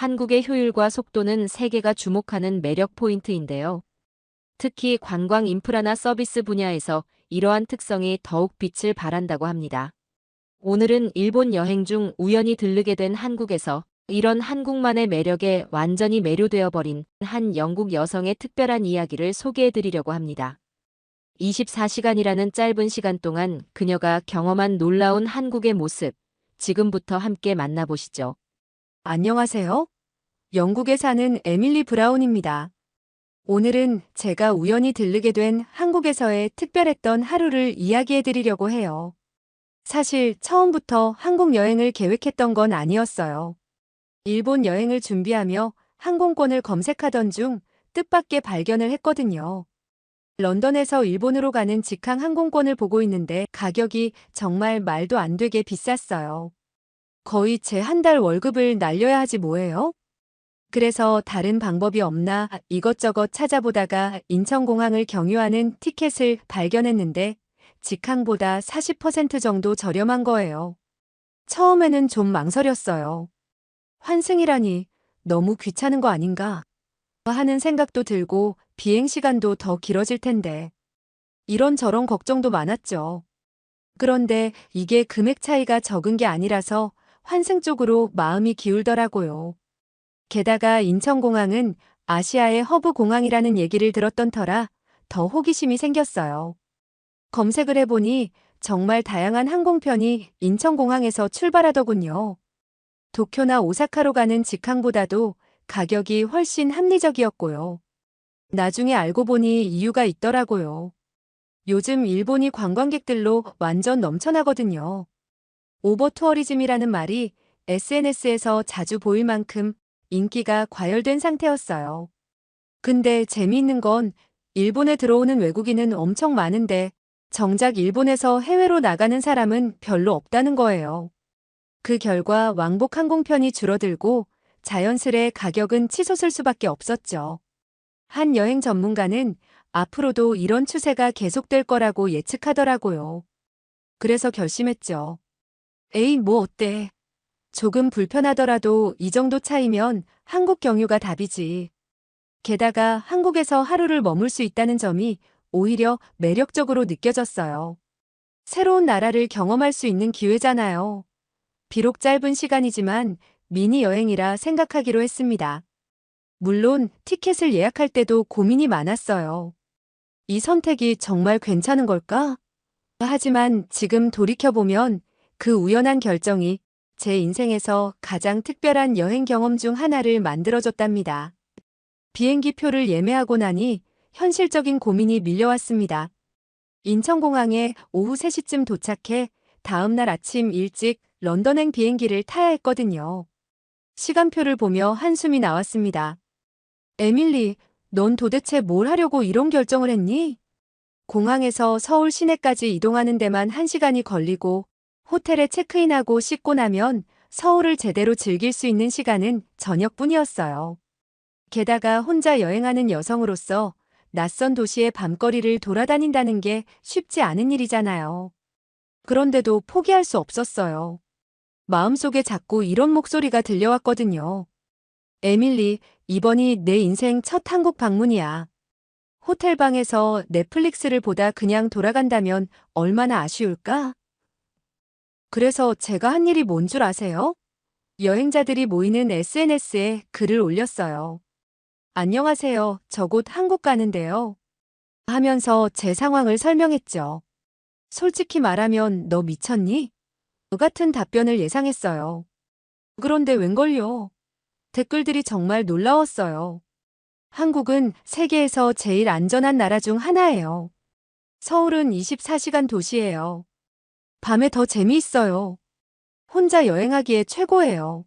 한국의 효율과 속도는 세계가 주목하는 매력 포인트인데요. 특히 관광 인프라나 서비스 분야에서 이러한 특성이 더욱 빛을 발한다고 합니다. 오늘은 일본 여행 중 우연히 들르게 된 한국에서 이런 한국만의 매력에 완전히 매료되어 버린 한 영국 여성의 특별한 이야기를 소개해 드리려고 합니다. 24시간이라는 짧은 시간 동안 그녀가 경험한 놀라운 한국의 모습, 지금부터 함께 만나보시죠. 안녕하세요. 영국에 사는 에밀리 브라운입니다. 오늘은 제가 우연히 들르게 된 한국에서의 특별했던 하루를 이야기해 드리려고 해요. 사실 처음부터 한국 여행을 계획했던 건 아니었어요. 일본 여행을 준비하며 항공권을 검색하던 중 뜻밖의 발견을 했거든요. 런던에서 일본으로 가는 직항 항공권을 보고 있는데 가격이 정말 말도 안 되게 비쌌어요. 거의 제 한 달 월급을 날려야 하지 뭐예요? 그래서 다른 방법이 없나 이것저것 찾아보다가 인천공항을 경유하는 티켓을 발견했는데 직항보다 40% 정도 저렴한 거예요. 처음에는 좀 망설였어요. 환승이라니 너무 귀찮은 거 아닌가 하는 생각도 들고 비행 시간도 더 길어질 텐데 이런저런 걱정도 많았죠. 그런데 이게 금액 차이가 적은 게 아니라서 환승 쪽으로 마음이 기울더라고요. 게다가 인천공항은 아시아의 허브 공항이라는 얘기를 들었던 터라 더 호기심이 생겼어요. 검색을 해보니 정말 다양한 항공편이 인천공항에서 출발하더군요. 도쿄나 오사카로 가는 직항보다도 가격이 훨씬 합리적이었고요. 나중에 알고 보니 이유가 있더라고요. 요즘 일본이 관광객들로 완전 넘쳐나거든요. 오버 투어리즘이라는 말이 SNS에서 자주 보일 만큼 인기가 과열된 상태였어요. 근데 재미있는 건 일본에 들어오는 외국인은 엄청 많은데 정작 일본에서 해외로 나가는 사람은 별로 없다는 거예요. 그 결과 왕복 항공편이 줄어들고 자연스레 가격은 치솟을 수밖에 없었죠. 한 여행 전문가는 앞으로도 이런 추세가 계속될 거라고 예측하더라고요. 그래서 결심했죠. 에이, 뭐 어때? 조금 불편하더라도 이 정도 차이면 한국 경유가 답이지. 게다가 한국에서 하루를 머물 수 있다는 점이 오히려 매력적으로 느껴졌어요. 새로운 나라를 경험할 수 있는 기회잖아요. 비록 짧은 시간이지만 미니 여행이라 생각하기로 했습니다. 물론 티켓을 예약할 때도 고민이 많았어요. 이 선택이 정말 괜찮은 걸까? 하지만 지금 돌이켜보면 그 우연한 결정이 제 인생에서 가장 특별한 여행 경험 중 하나를 만들어줬답니다. 비행기 표를 예매하고 나니 현실적인 고민이 밀려왔습니다. 인천공항에 오후 3시쯤 도착해 다음날 아침 일찍 런던행 비행기를 타야 했거든요. 시간표를 보며 한숨이 나왔습니다. 에밀리, 넌 도대체 뭘 하려고 이런 결정을 했니? 공항에서 서울 시내까지 이동하는 데만 1시간이 걸리고 호텔에 체크인하고 씻고 나면 서울을 제대로 즐길 수 있는 시간은 저녁뿐이었어요. 게다가 혼자 여행하는 여성으로서 낯선 도시의 밤거리를 돌아다닌다는 게 쉽지 않은 일이잖아요. 그런데도 포기할 수 없었어요. 마음속에 자꾸 이런 목소리가 들려왔거든요. 에밀리, 이번이 내 인생 첫 한국 방문이야. 호텔방에서 넷플릭스를 보다 그냥 돌아간다면 얼마나 아쉬울까? 그래서 제가 한 일이 뭔 줄 아세요? 여행자들이 모이는 SNS에 글을 올렸어요. 안녕하세요. 저 곧 한국 가는데요. 하면서 제 상황을 설명했죠. 솔직히 말하면 너 미쳤니? 같은 답변을 예상했어요. 그런데 웬걸요? 댓글들이 정말 놀라웠어요. 한국은 세계에서 제일 안전한 나라 중 하나예요. 서울은 24시간 도시예요. 밤에 더 재미있어요. 혼자 여행하기에 최고예요.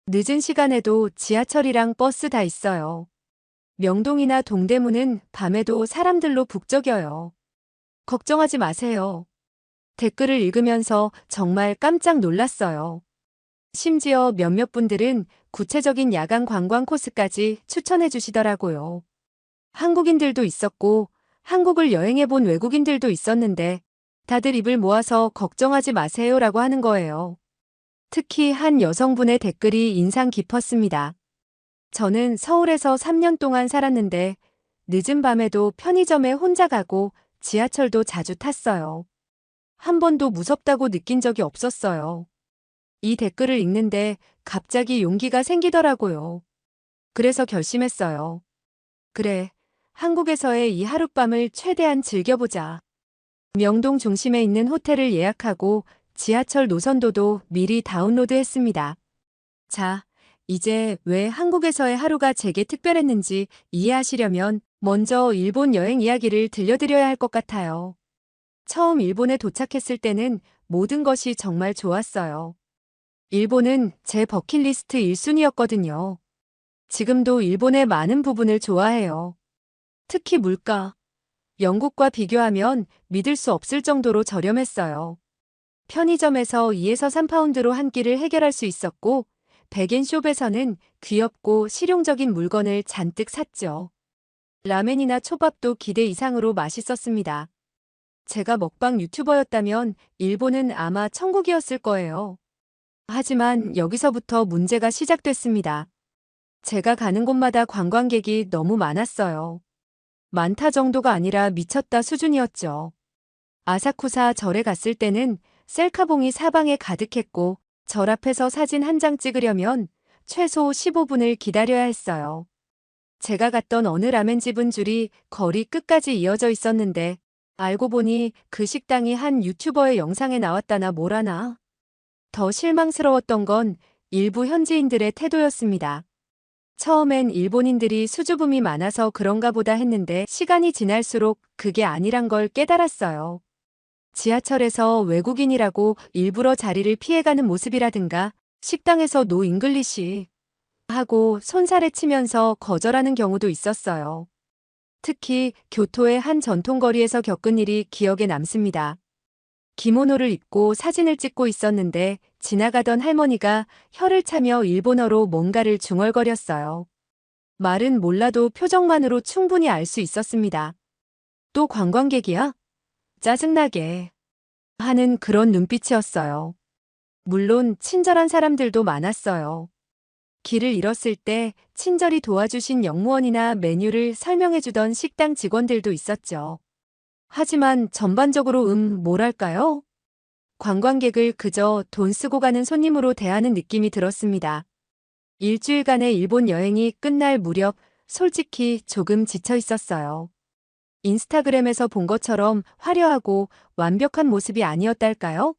늦은 시간에도 지하철이랑 버스 다 있어요. 명동이나 동대문은 밤에도 사람들로 북적여요. 걱정하지 마세요. 댓글을 읽으면서 정말 깜짝 놀랐어요. 심지어 몇몇 분들은 구체적인 야간 관광 코스까지 추천해 주시더라고요. 한국인들도 있었고 한국을 여행해 본 외국인들도 있었는데 다들 입을 모아서 걱정하지 마세요라고 하는 거예요. 특히 한 여성분의 댓글이 인상 깊었습니다. 저는 서울에서 3년 동안 살았는데 늦은 밤에도 편의점에 혼자 가고 지하철도 자주 탔어요. 한 번도 무섭다고 느낀 적이 없었어요. 이 댓글을 읽는데 갑자기 용기가 생기더라고요. 그래서 결심했어요. 그래, 한국에서의 이 하룻밤을 최대한 즐겨보자. 명동 중심에 있는 호텔을 예약하고 지하철 노선도도 미리 다운로드했습니다. 자, 이제 왜 한국에서의 하루가 제게 특별했는지 이해하시려면 먼저 일본 여행 이야기를 들려드려야 할 것 같아요. 처음 일본에 도착했을 때는 모든 것이 정말 좋았어요. 일본은 제 버킷리스트 1순위였거든요. 지금도 일본의 많은 부분을 좋아해요. 특히 물가. 영국과 비교하면 믿을 수 없을 정도로 저렴했어요. 편의점에서 2에서 3파운드로 한 끼를 해결할 수 있었고, 백엔숍에서는 귀엽고 실용적인 물건을 잔뜩 샀죠. 라멘이나 초밥도 기대 이상으로 맛있었습니다. 제가 먹방 유튜버였다면 일본은 아마 천국이었을 거예요. 하지만 여기서부터 문제가 시작됐습니다. 제가 가는 곳마다 관광객이 너무 많았어요. 많다 정도가 아니라 미쳤다 수준이었죠. 아사쿠사 절에 갔을 때는 셀카봉이 사방에 가득했고 절 앞에서 사진 한 장 찍으려면 최소 15분을 기다려야 했어요. 제가 갔던 어느 라멘집은 줄이 거리 끝까지 이어져 있었는데 알고 보니 그 식당이 한 유튜버의 영상에 나왔다나 뭐라나. 더 실망스러웠던 건 일부 현지인들의 태도였습니다. 처음엔 일본인들이 수줍음이 많아서 그런가 보다 했는데 시간이 지날수록 그게 아니란 걸 깨달았어요. 지하철에서 외국인이라고 일부러 자리를 피해가는 모습이라든가 식당에서 노 잉글리시 하고 손살에 치면서 거절하는 경우도 있었어요. 특히 교토의 한 전통거리에서 겪은 일이 기억에 남습니다. 기모노를 입고 사진을 찍고 있었는데 지나가던 할머니가 혀를 차며 일본어로 뭔가를 중얼거렸어요. 말은 몰라도 표정만으로 충분히 알 수 있었습니다. 또 관광객이야? 짜증나게. 하는 그런 눈빛이었어요. 물론 친절한 사람들도 많았어요. 길을 잃었을 때 친절히 도와주신 영무원이나 메뉴를 설명해주던 식당 직원들도 있었죠. 하지만 전반적으로 뭐랄까요? 관광객을 그저 돈 쓰고 가는 손님으로 대하는 느낌이 들었습니다. 일주일간의 일본 여행이 끝날 무렵 솔직히 조금 지쳐 있었어요. 인스타그램에서 본 것처럼 화려하고 완벽한 모습이 아니었달까요?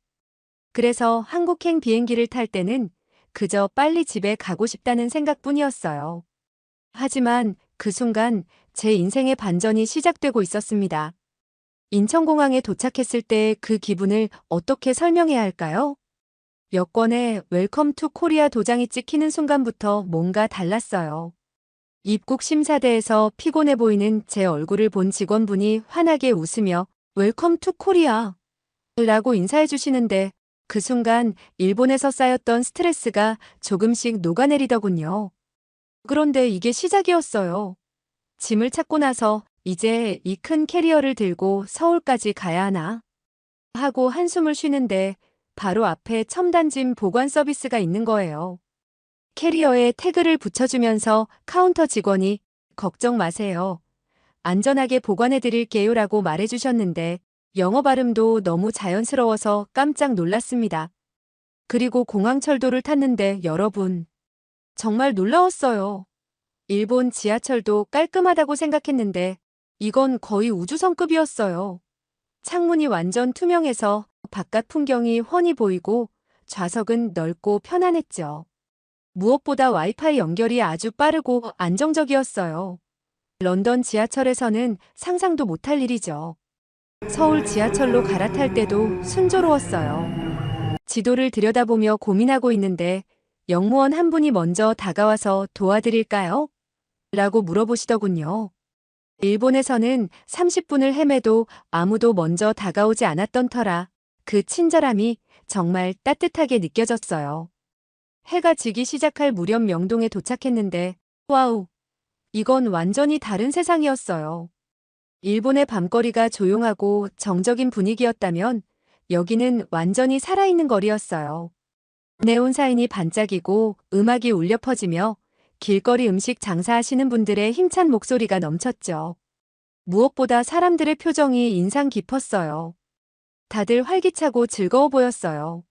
그래서 한국행 비행기를 탈 때는 그저 빨리 집에 가고 싶다는 생각뿐이었어요. 하지만 그 순간 제 인생의 반전이 시작되고 있었습니다. 인천공항에 도착했을 때 그 기분을 어떻게 설명해야 할까요? 여권에 웰컴 투 코리아 도장이 찍히는 순간부터 뭔가 달랐어요. 입국 심사대에서 피곤해 보이는 제 얼굴을 본 직원분이 환하게 웃으며 웰컴 투 코리아 라고 인사해 주시는데 그 순간 일본에서 쌓였던 스트레스가 조금씩 녹아내리더군요. 그런데 이게 시작이었어요. 짐을 찾고 나서 이제 이 큰 캐리어를 들고 서울까지 가야 하나 하고 한숨을 쉬는데 바로 앞에 첨단짐 보관 서비스가 있는 거예요. 캐리어에 태그를 붙여주면서 카운터 직원이 걱정 마세요. 안전하게 보관해 드릴게요 라고 말해주셨는데 영어 발음도 너무 자연스러워서 깜짝 놀랐습니다. 그리고 공항철도를 탔는데 여러분, 정말 놀라웠어요. 일본 지하철도 깔끔하다고 생각했는데 이건 거의 우주선급이었어요. 창문이 완전 투명해서 바깥 풍경이 훤히 보이고 좌석은 넓고 편안했죠. 무엇보다 와이파이 연결이 아주 빠르고 안정적이었어요. 런던 지하철에서는 상상도 못할 일이죠. 서울 지하철로 갈아탈 때도 순조로웠어요. 지도를 들여다보며 고민하고 있는데 영무원 한 분이 먼저 다가와서 도와드릴까요? 라고 물어보시더군요. 일본에서는 30분을 헤매도 아무도 먼저 다가오지 않았던 터라 그 친절함이 정말 따뜻하게 느껴졌어요. 해가 지기 시작할 무렵 명동에 도착했는데 와우, 이건 완전히 다른 세상이었어요. 일본의 밤거리가 조용하고 정적인 분위기였다면 여기는 완전히 살아있는 거리였어요. 네온 사인이 반짝이고 음악이 울려 퍼지며 길거리 음식 장사하시는 분들의 힘찬 목소리가 넘쳤죠. 무엇보다 사람들의 표정이 인상 깊었어요. 다들 활기차고 즐거워 보였어요.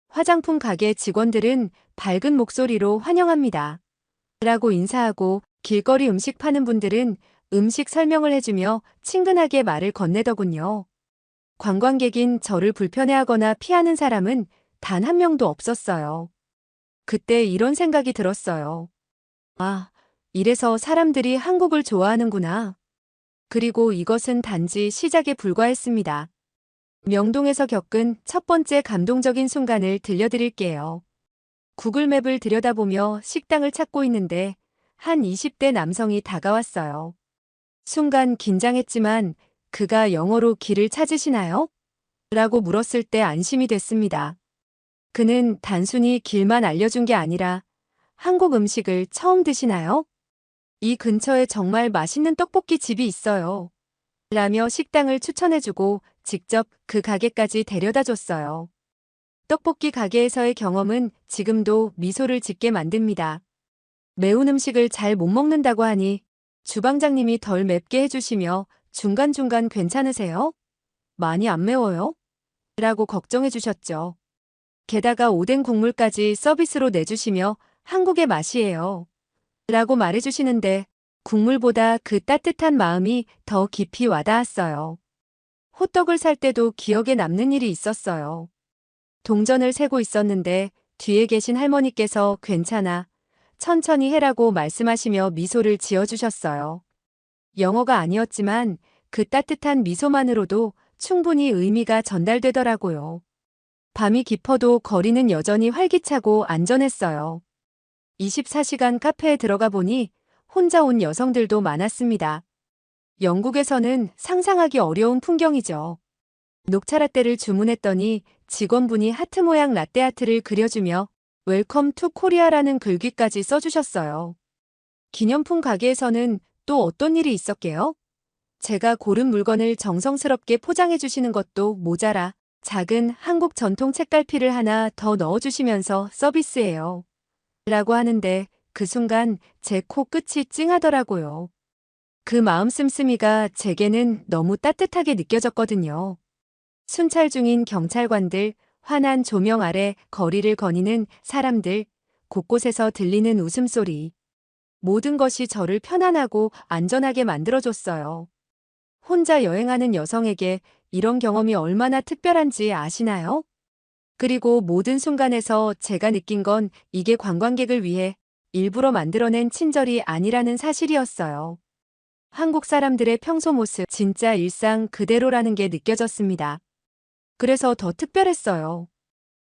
화장품 가게 직원들은 밝은 목소리로 환영합니다 라고 인사하고, 길거리 음식 파는 분들은 음식 설명을 해주며 친근하게 말을 건네더군요. 관광객인 저를 불편해하거나 피하는 사람은 단 한 명도 없었어요. 그때 이런 생각이 들었어요. 아, 이래서 사람들이 한국을 좋아하는구나. 그리고 이것은 단지 시작에 불과했습니다. 명동에서 겪은 첫 번째 감동적인 순간을 들려드릴게요. 구글맵을 들여다보며 식당을 찾고 있는데 한 20대 남성이 다가왔어요. 순간 긴장했지만 그가 영어로 길을 찾으시나요? 라고 물었을 때 안심이 됐습니다. 그는 단순히 길만 알려준 게 아니라 한국 음식을 처음 드시나요? 이 근처에 정말 맛있는 떡볶이 집이 있어요. 라며 식당을 추천해주고 직접 그 가게까지 데려다 줬어요. 떡볶이 가게에서의 경험은 지금도 미소를 짓게 만듭니다. 매운 음식을 잘 못 먹는다고 하니 주방장님이 덜 맵게 해주시며 중간중간 괜찮으세요? 많이 안 매워요? 라고 걱정해 주셨죠. 게다가 오뎅 국물까지 서비스로 내주시며 한국의 맛이에요. 라고 말해주시는데 국물보다 그 따뜻한 마음이 더 깊이 와닿았어요. 호떡을 살 때도 기억에 남는 일이 있었어요. 동전을 세고 있었는데 뒤에 계신 할머니께서 괜찮아, 천천히 해라고 말씀하시며 미소를 지어주셨어요. 영어가 아니었지만 그 따뜻한 미소만으로도 충분히 의미가 전달되더라고요. 밤이 깊어도 거리는 여전히 활기차고 안전했어요. 24시간 카페에 들어가 보니 혼자 온 여성들도 많았습니다. 영국에서는 상상하기 어려운 풍경이죠. 녹차라떼를 주문했더니 직원분이 하트 모양 라떼아트를 그려주며 웰컴 투 코리아라는 글귀까지 써주셨어요. 기념품 가게에서는 또 어떤 일이 있었게요? 제가 고른 물건을 정성스럽게 포장해 주시는 것도 모자라 작은 한국 전통 책갈피를 하나 더 넣어주시면서 서비스예요. 라고 하는데 그 순간 제 코끝이 찡하더라고요. 그 마음 씀씀이가 제게는 너무 따뜻하게 느껴졌거든요. 순찰 중인 경찰관들, 환한 조명 아래 거리를 거니는 사람들, 곳곳에서 들리는 웃음소리. 모든 것이 저를 편안하고 안전하게 만들어줬어요. 혼자 여행하는 여성에게 이런 경험이 얼마나 특별한지 아시나요? 그리고 모든 순간에서 제가 느낀 건 이게 관광객을 위해 일부러 만들어낸 친절이 아니라는 사실이었어요. 한국 사람들의 평소 모습, 진짜 일상 그대로라는 게 느껴졌습니다. 그래서 더 특별했어요.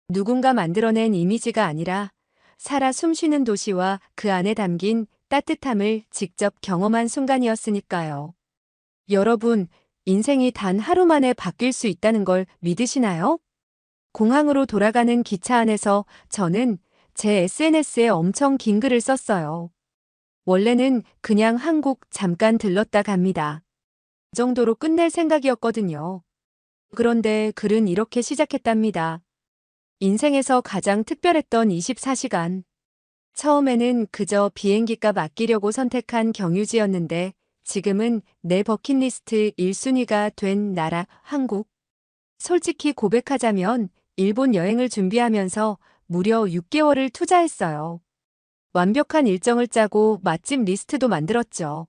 누군가 만들어낸 이미지가 아니라 살아 숨쉬는 도시와 그 안에 담긴 따뜻함을 직접 경험한 순간이었으니까요. 여러분, 인생이 단 하루 만에 바뀔 수 있다는 걸 믿으시나요? 공항으로 돌아가는 기차 안에서 저는 제 SNS에 엄청 긴 글을 썼어요. 원래는 그냥 한국 잠깐 들렀다 갑니다. 그 정도로 끝낼 생각이었거든요. 그런데 글은 이렇게 시작했답니다. 인생에서 가장 특별했던 24시간. 처음에는 그저 비행기값 아끼려고 선택한 경유지였는데 지금은 내 버킷리스트 1순위가 된 나라 한국. 솔직히 고백하자면 일본 여행을 준비하면서 무려 6개월을 투자했어요. 완벽한 일정을 짜고 맛집 리스트도 만들었죠.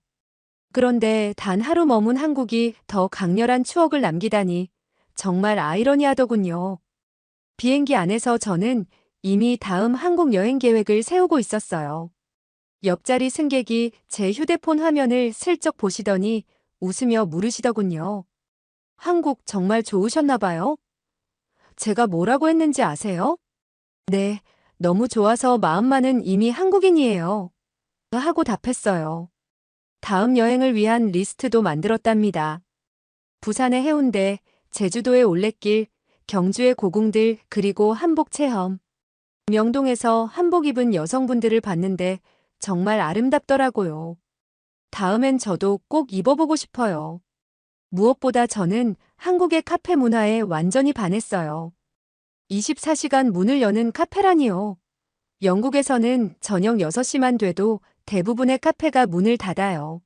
그런데 단 하루 머문 한국이 더 강렬한 추억을 남기다니 정말 아이러니하더군요. 비행기 안에서 저는 이미 다음 한국 여행 계획을 세우고 있었어요. 옆자리 승객이 제 휴대폰 화면을 슬쩍 보시더니 웃으며 물으시더군요. 한국 정말 좋으셨나 봐요? 제가 뭐라고 했는지 아세요? 네, 너무 좋아서 마음만은 이미 한국인이에요. 하고 답했어요. 다음 여행을 위한 리스트도 만들었답니다. 부산의 해운대, 제주도의 올레길, 경주의 고궁들, 그리고 한복 체험. 명동에서 한복 입은 여성분들을 봤는데 정말 아름답더라고요. 다음엔 저도 꼭 입어보고 싶어요. 무엇보다 저는 한국의 카페 문화에 완전히 반했어요. 24시간 문을 여는 카페라니요. 영국에서는 저녁 6시만 돼도 대부분의 카페가 문을 닫아요.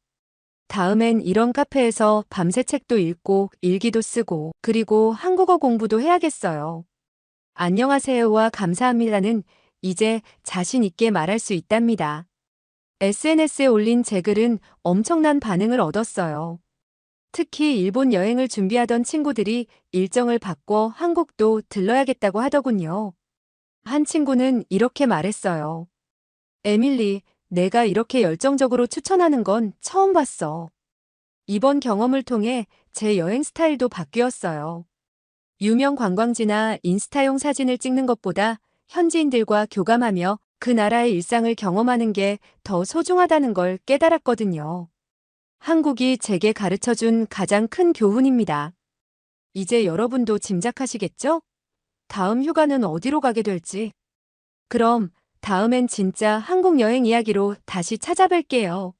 다음엔 이런 카페에서 밤새 책도 읽고 일기도 쓰고 그리고 한국어 공부도 해야겠어요. 안녕하세요와 감사합니다는 이제 자신 있게 말할 수 있답니다. SNS에 올린 제 글은 엄청난 반응을 얻었어요. 특히 일본 여행을 준비하던 친구들이 일정을 바꿔 한국도 들러야겠다고 하더군요. 한 친구는 이렇게 말했어요. 에밀리, 내가 이렇게 열정적으로 추천하는 건 처음 봤어. 이번 경험을 통해 제 여행 스타일도 바뀌었어요. 유명 관광지나 인스타용 사진을 찍는 것보다 현지인들과 교감하며 그 나라의 일상을 경험하는 게 더 소중하다는 걸 깨달았거든요. 한국이 제게 가르쳐준 가장 큰 교훈입니다. 이제 여러분도 짐작하시겠죠? 다음 휴가는 어디로 가게 될지. 그럼 다음엔 진짜 한국 여행 이야기로 다시 찾아뵐게요.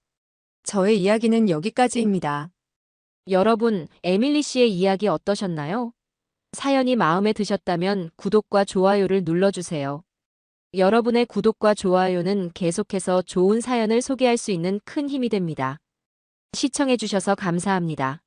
저의 이야기는 여기까지입니다. 여러분, 에밀리 씨의 이야기 어떠셨나요? 사연이 마음에 드셨다면 구독과 좋아요를 눌러주세요. 여러분의 구독과 좋아요는 계속해서 좋은 사연을 소개할 수 있는 큰 힘이 됩니다. 시청해주셔서 감사합니다.